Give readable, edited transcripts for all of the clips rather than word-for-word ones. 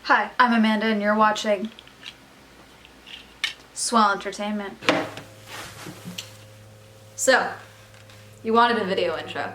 Hi, I'm Amanda and you're watching Swell Entertainment. So, you wanted a video intro.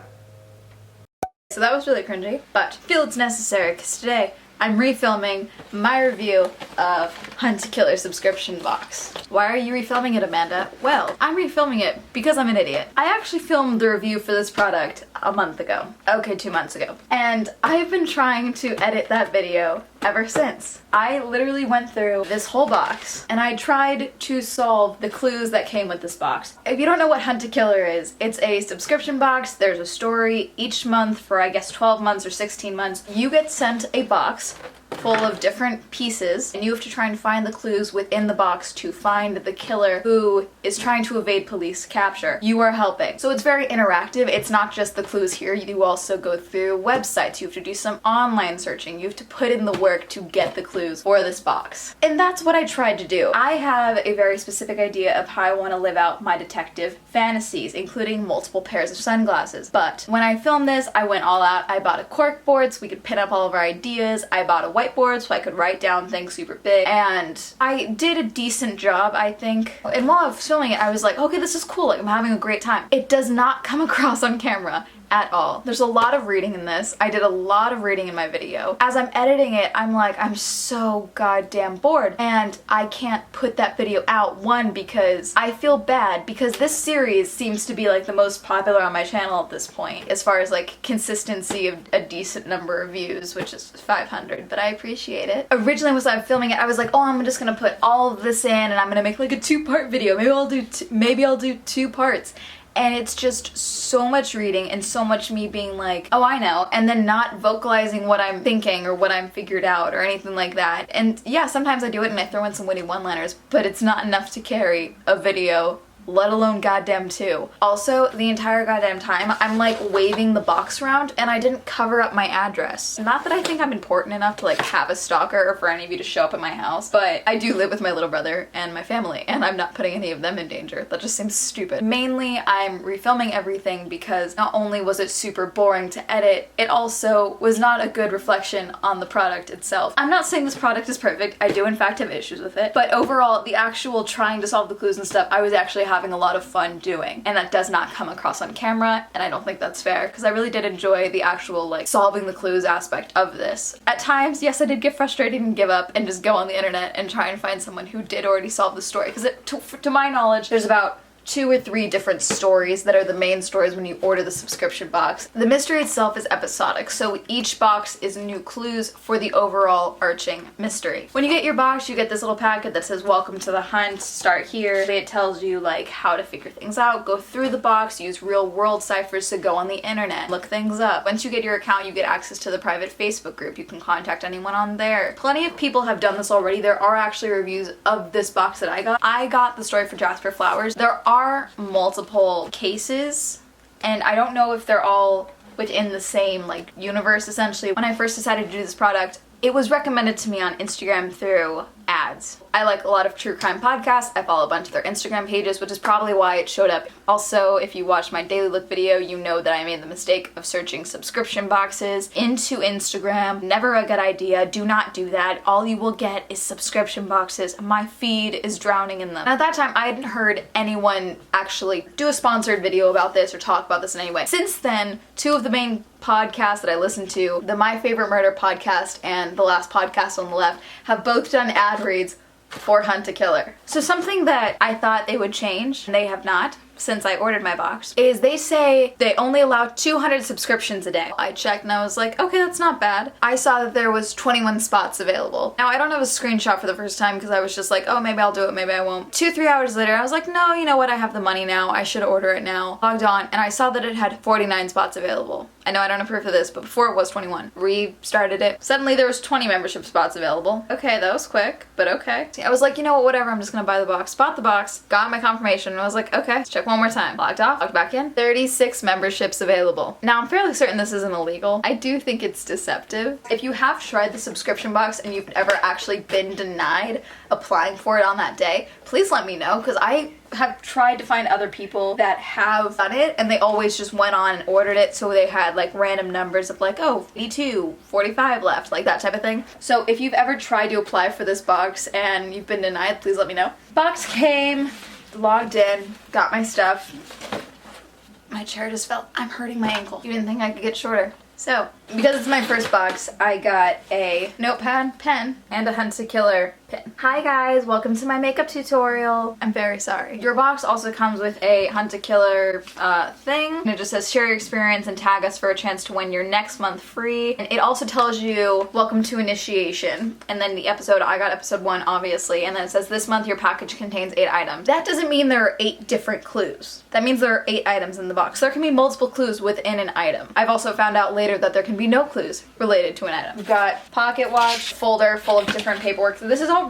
So that was really cringy, but I feel it's necessary because today I'm refilming my review of Hunt Killer subscription box. Why are you refilming it, Amanda? Well, I'm refilming it because I'm an idiot. I actually filmed the review for this product a month ago. Okay, 2 months ago. And I've been trying to edit that video ever since. I literally went through this whole box and I tried to solve the clues that came with this box. If you don't know what Hunt Killer is, it's a subscription box. There's a story each month for I guess 12 months or 16 months. You get sent a box full of different pieces and you have to try and find the clues within the box to find the killer who is trying to evade police capture. You are helping. So it's very interactive. It's not just the clues here. You also go through websites. You have to do some online searching. You have to put in the work to get the clues for this box. And that's what I tried to do. I have a very specific idea of how I want to live out my detective fantasies, including multiple pairs of sunglasses. But when I filmed this, I went all out. I bought a cork board so we could pin up all of our ideas. I bought a whiteboard so I could write down things super big, and I did a decent job, I think. And while I was filming it, I was like, okay, this is cool, like I'm having a great time. It does not come across on camera at all. There's a lot of reading in this. I did a lot of reading in my video. As I'm editing it, I'm like, I'm so goddamn bored and I can't put that video out. One, because I feel bad because this series seems to be like the most popular on my channel at this point as far as like consistency of a decent number of views, which is 500, but I appreciate it. Originally when I was filming it, I was like, oh, I'm just gonna put all of this in and I'm gonna make like a 2-part video. Maybe I'll do 2 parts. And it's just so much reading and so much me being like, oh, I know, and then not vocalizing what I'm thinking or what I'm figured out or anything like that. And yeah, sometimes I do it and I throw in some witty one-liners, but it's not enough to carry a video, let alone goddamn 2. Also, the entire goddamn time, I'm like waving the box around and I didn't cover up my address. Not that I think I'm important enough to like have a stalker or for any of you to show up at my house, but I do live with my little brother and my family and I'm not putting any of them in danger. That just seems stupid. Mainly, I'm refilming everything because not only was it super boring to edit, it also was not a good reflection on the product itself. I'm not saying this product is perfect. I do in fact have issues with it, but overall, the actual trying to solve the clues and stuff, I was actually having a lot of fun doing, and that does not come across on camera, and I don't think that's fair because I really did enjoy the actual like solving the clues aspect of this. At times, yes, I did get frustrated and give up and just go on the internet and try and find someone who did already solve the story, because to my knowledge, there's about 2 or 3 different stories that are the main stories when you order the subscription box. The mystery itself is episodic, so each box is new clues for the overall arching mystery. When you get your box, you get this little packet that says, welcome to the hunt, start here. It tells you like how to figure things out, go through the box, use real world ciphers to go on the internet, look things up. Once you get your account, you get access to the private Facebook group. You can contact anyone on there. Plenty of people have done this already. There are actually reviews of this box that I got. I got the story for Jasper Flowers. There are multiple cases and I don't know if they're all within the same like universe essentially. When I first decided to do this product, it was recommended to me on Instagram through ads. I like a lot of true crime podcasts. I follow a bunch of their Instagram pages, which is probably why it showed up. Also, if you watch my daily look video, you know that I made the mistake of searching subscription boxes into Instagram. Never a good idea. Do not do that. All you will get is subscription boxes. My feed is drowning in them. And at that time, I hadn't heard anyone actually do a sponsored video about this or talk about this in any way. Since then, 2 of the main podcasts that I listen to, the My Favorite Murder podcast and The Last Podcast on the Left, have both done ad reads for Hunt Killer. So something that I thought they would change, and they have not since I ordered my box, is they say they only allow 200 subscriptions a day. I checked and I was like, okay, that's not bad. I saw that there was 21 spots available. Now I don't have a screenshot for the first time because I was just like, oh, maybe I'll do it, maybe I won't. 2-3 hours later, I was like, no, you know what, I have the money now, I should order it now. Logged on and I saw that it had 49 spots available. I know I don't have proof of this, but before it was 21. Restarted it. Suddenly there was 20 membership spots available. Okay, that was quick, but okay. I was like, you know what, whatever, I'm just gonna buy the box. Bought the box, got my confirmation, and I was like, okay, let's check one more time. Logged off, logged back in. 36 memberships available. Now I'm fairly certain this isn't illegal. I do think it's deceptive. If you have tried the subscription box and you've ever actually been denied applying for it on that day, please let me know, because I have tried to find other people that have done it and they always just went on and ordered it, so they had like random numbers of like, oh, 82, 45 left, like that type of thing. So if you've ever tried to apply for this box and you've been denied, please let me know. Box came, logged in, got my stuff. My chair just fell. I'm hurting my ankle. You didn't think I could get shorter. So, because it's my first box, I got a notepad, pen, and a Hunt to Killer pin. Hi guys, welcome to my makeup tutorial. I'm very sorry. Your box also comes with a Hunt to Killer thing. And it just says share your experience and tag us for a chance to win your next month free. And it also tells you welcome to initiation. And then the episode, I got episode 1 obviously, and then it says this month your package contains 8 items. That doesn't mean there are 8 different clues. That means there are 8 items in the box. There can be multiple clues within an item. I've also found out later that there can be no clues related to an item. We've got pocket watch, folder full of different paperwork. So this is all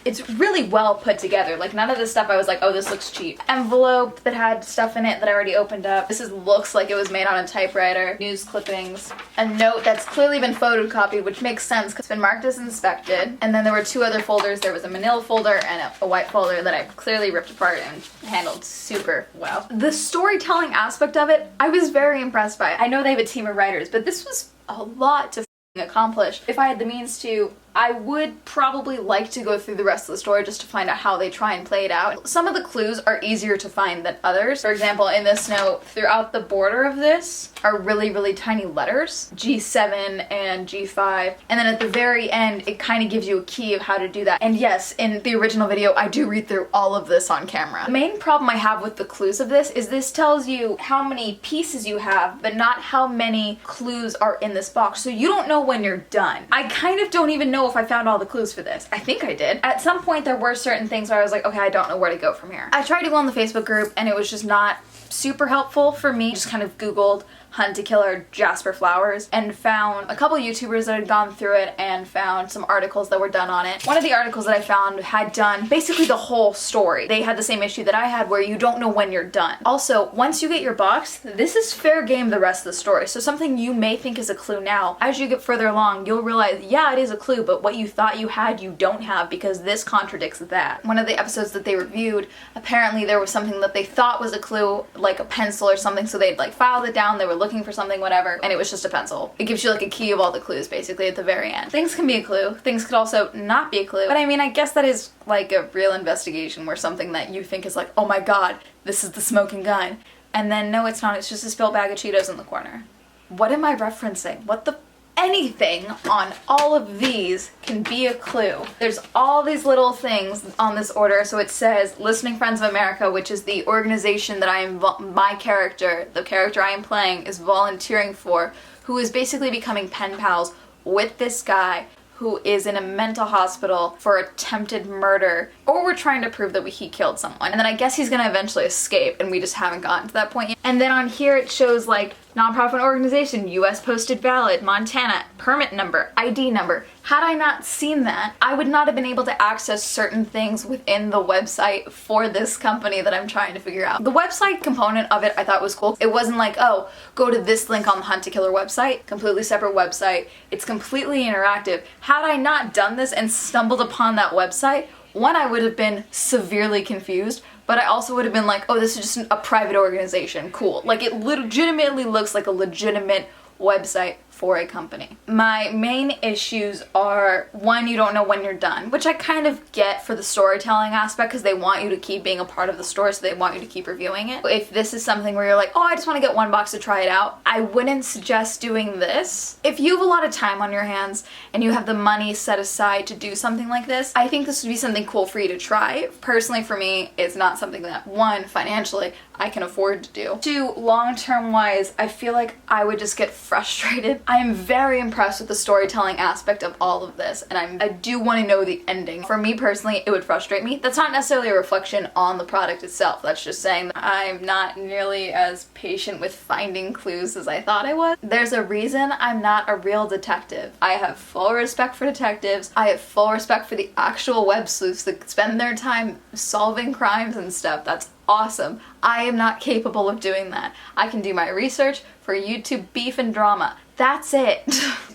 it's really well put together. Like none of this stuff I was like, oh, this looks cheap. Envelope that had stuff in it that I already opened up. This looks like it was made on a typewriter. News clippings. A note that's clearly been photocopied, which makes sense because it's been marked as inspected. And then there were 2 other folders. There was a manila folder and a white folder that I clearly ripped apart and handled super well. The storytelling aspect of it, I was very impressed by it. I know they have a team of writers, but this was a lot to accomplish. If I had the means to, I would probably like to go through the rest of the story just to find out how they try and play it out. Some of the clues are easier to find than others. For example, in this note, throughout the border of this are really, really tiny letters, G7 and G5. And then at the very end, it kind of gives you a key of how to do that. And yes, in the original video, I do read through all of this on camera. The main problem I have with the clues of this is this tells you how many pieces you have, but not how many clues are in this box. So you don't know when you're done. I kind of don't even know if I found all the clues for this. I think I did. At some point there were certain things where I was like, okay, I don't know where to go from here. I tried to go on the Facebook group and it was just not super helpful for me. Just kind of Googled Hunt to Killer Jasper Flowers and found a couple YouTubers that had gone through it and found some articles that were done on it. One of the articles that I found had done basically the whole story. They had the same issue that I had where you don't know when you're done. Also, once you get your box, this is fair game the rest of the story. So something you may think is a clue now, as you get further along, you'll realize, yeah, it is a clue, but what you thought you had, you don't have because this contradicts that. One of the episodes that they reviewed, apparently there was something that they thought was a clue, like a pencil or something, so they'd like filed it down, they were looking for something, whatever, and it was just a pencil. It gives you like a key of all the clues basically at the very end. Things can be a clue, things could also not be a clue, but I mean, I guess that is like a real investigation where something that you think is like, oh my god, this is the smoking gun, and then no, it's not, it's just a spilled bag of Cheetos in the corner. What am I referencing? What the anything on all of these can be a clue. There's all these little things on this order. So it says Listening Friends of America, which is the organization that my character, the character I am playing, is volunteering for, who is basically becoming pen pals with this guy who is in a mental hospital for attempted murder, or we're trying to prove that he killed someone. And then I guess he's gonna eventually escape, and we just haven't gotten to that point yet. And then on here it shows like nonprofit organization, US posted valid, Montana, permit number, ID number. Had I not seen that, I would not have been able to access certain things within the website for this company that I'm trying to figure out. The website component of it I thought was cool. It wasn't like, oh, go to this link on the Hunt to Killer website, completely separate website. It's completely interactive. Had I not done this and stumbled upon that website, one, I would have been severely confused, but I also would have been like, oh, this is just a private organization, cool. Like, it legitimately looks like a legitimate website for a company. My main issues are, one, you don't know when you're done, which I kind of get for the storytelling aspect because they want you to keep being a part of the story, so they want you to keep reviewing it. If this is something where you're like, oh, I just want to get one box to try it out, I wouldn't suggest doing this. If you have a lot of time on your hands and you have the money set aside to do something like this, I think this would be something cool for you to try. Personally, for me, it's not something that, one, financially, I can afford to do. Two, long-term wise, I feel like I would just get frustrated. I am very impressed with the storytelling aspect of all of this, and I do want to know the ending. For me personally, it would frustrate me. That's not necessarily a reflection on the product itself. That's just saying that I'm not nearly as patient with finding clues as I thought I was. There's a reason I'm not a real detective. I have full respect for detectives. I have full respect for the actual web sleuths that spend their time solving crimes and stuff. That's awesome. I am not capable of doing that. I can do my research for YouTube beef and drama. That's it.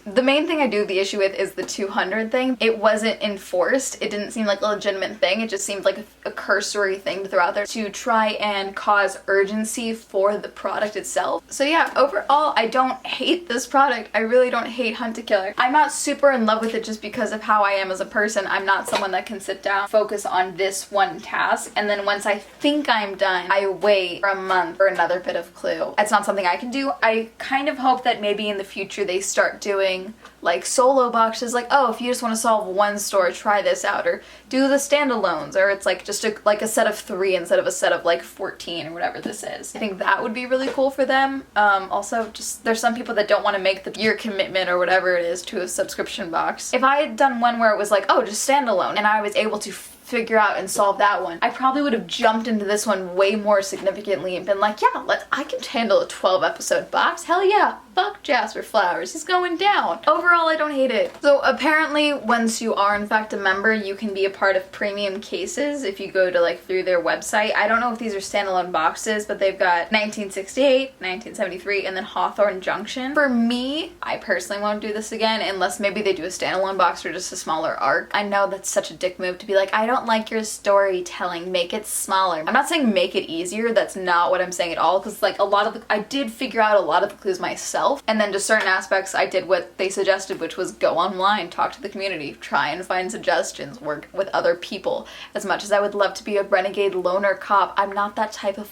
The main thing I do have the issue with is the 200 thing. It wasn't enforced. It didn't seem like a legitimate thing. It just seemed like a cursory thing to throw out there to try and cause urgency for the product itself. So yeah, overall, I don't hate this product. I really don't hate Hunt a Killer. I'm not super in love with it just because of how I am as a person. I'm not someone that can sit down, focus on this one task, and then once I think I'm done, I wait for a month for another bit of clue. It's not something I can do. I kind of hope that maybe in the future they start doing like solo boxes, like, oh, if you just want to solve one story, try this out, or do the standalones, or it's like just a set of 3 instead of a set of like 14 or whatever this is. I think that would be really cool for them. Also, just there's some people that don't want to make the year commitment or whatever it is to a subscription box. If I had done one where it was like, oh, just standalone, and I was able to figure out and solve that one, I probably would have jumped into this one way more significantly and been like, yeah, I can handle a 12 episode box. Hell yeah, fuck Jasper Flowers, he's going down. Overall, I don't hate it. So apparently, once you are in fact a member, you can be a part of premium cases if you go to like through their website. I don't know if these are standalone boxes, but they've got 1968, 1973, and then Hawthorne Junction. For me, I personally won't do this again unless maybe they do a standalone box or just a smaller arc. I know that's such a dick move to be like, I don't like your storytelling, make it smaller. I'm not saying make it easier, that's not what I'm saying at all, because like I did figure out a lot of the clues myself, and then to certain aspects I did what they suggested, which was go online, talk to the community, try and find suggestions, work with other people. As much as I would love to be a renegade loner cop, I'm not that type of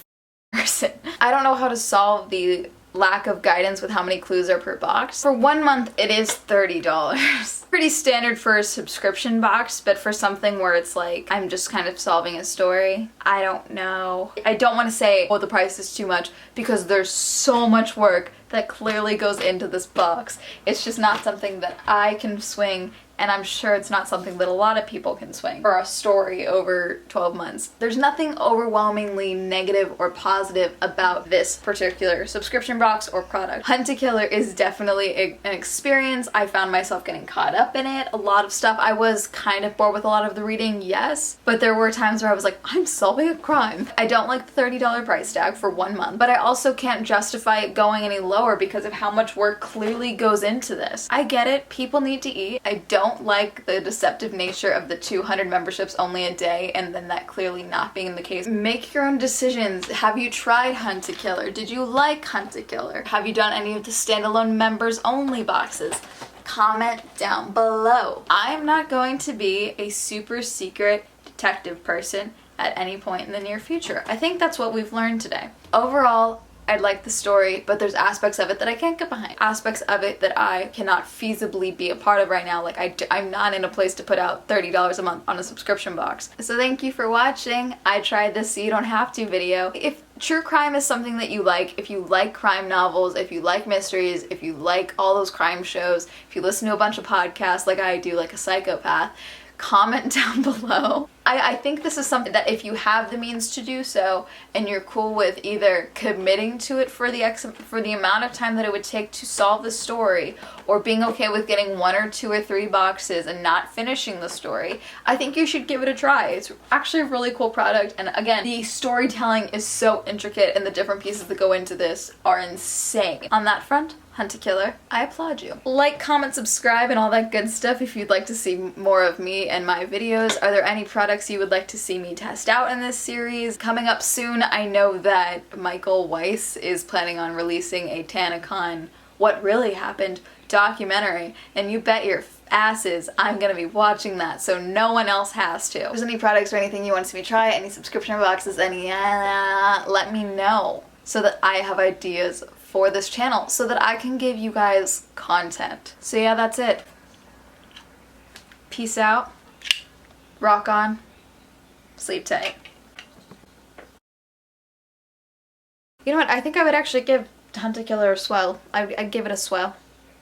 person. I don't know how to solve the lack of guidance with how many clues are per box. For 1 month, it is $30. Pretty standard for a subscription box, but for something where it's like, I'm just kind of solving a story, I don't know. I don't want to say, oh, the price is too much, because there's so much work that clearly goes into this box. It's just not something that I can swing, and I'm sure it's not something that a lot of people can swing for a story over 12 months. There's nothing overwhelmingly negative or positive about this particular subscription box or product. Hunt a Killer is definitely an experience. I found myself getting caught up in it. A lot of stuff. I was kind of bored with a lot of the reading, yes, but there were times where I was like, I'm solving a crime. I don't like the $30 price tag for 1 month, but I also can't justify it going any lower because of how much work clearly goes into this. I get it. People need to eat. I don't like the deceptive nature of the 200 memberships only a day and then that clearly not being the case. Make your own decisions. Have you tried Hunt a Killer? Did you like Hunt a Killer? Have you done any of the standalone members only boxes? Comment down below. I'm not going to be a super secret detective person at any point in the near future. I think that's what we've learned today. Overall, I like the story, but there's aspects of it that I can't get behind. Aspects of it that I cannot feasibly be a part of right now. Like I'm not in a place to put out $30 a month on a subscription box. So thank you for watching. I tried this so you don't have to video. If true crime is something that you like, if you like crime novels, if you like mysteries, if you like all those crime shows, if you listen to a bunch of podcasts like I do, like a psychopath, comment down below. I think this is something that if you have the means to do so and you're cool with either committing to it for the amount of time that it would take to solve the story, or being okay with getting 1 or 2 or 3 boxes and not finishing the story, I think you should give it a try. It's actually a really cool product, and again, the storytelling is so intricate and the different pieces that go into this are insane. On that front, Hunt a Killer, I applaud you. Like, comment, subscribe, and all that good stuff if you'd like to see more of me and my videos. Are there any products you would like to see me test out in this series? Coming up soon, I know that Michael Weiss is planning on releasing a TanaCon What Really Happened documentary, and you bet your asses I'm gonna be watching that, so no one else has to. If there's any products or anything you want to see me try, any subscription boxes, let me know so that I have ideas for this channel so that I can give you guys content. So yeah, that's it. Peace out. Rock on. Sleep tight. You know what? I think I would actually give Hunt a Killer a swell. I'd give it a swell.